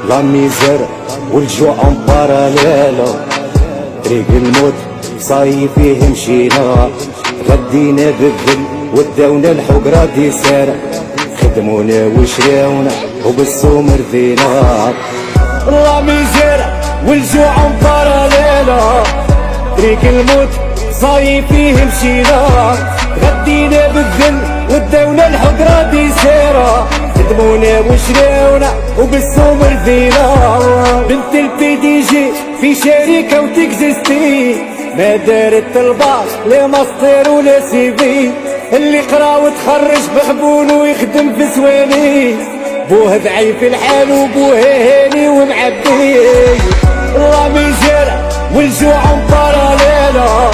لا ميزر والجوع اون باراليلو. طريق الموت صايي فيه مشينا، غدينا بالذل وداونا الحقرة دي سارة، خدمونا وشراونا وبالسوم رضينا. لا ميزر والجوع اون باراليلو. طريق الموت صايي فيه مشينا، غدينا بالذل وداونا الحقرة دي سارة، خدمونا وشراونا وبالسوم رضينا. بنت البي دي جي في شركة وتكزيستي، ما دارت الباص لا ماستر ولا سي في، اللي قرا وتخرج بغبون ويخدم في سواني، بوه ضعيف الحال وبوه هاني ومعبي. الله ميزر والجوع مباراليلو.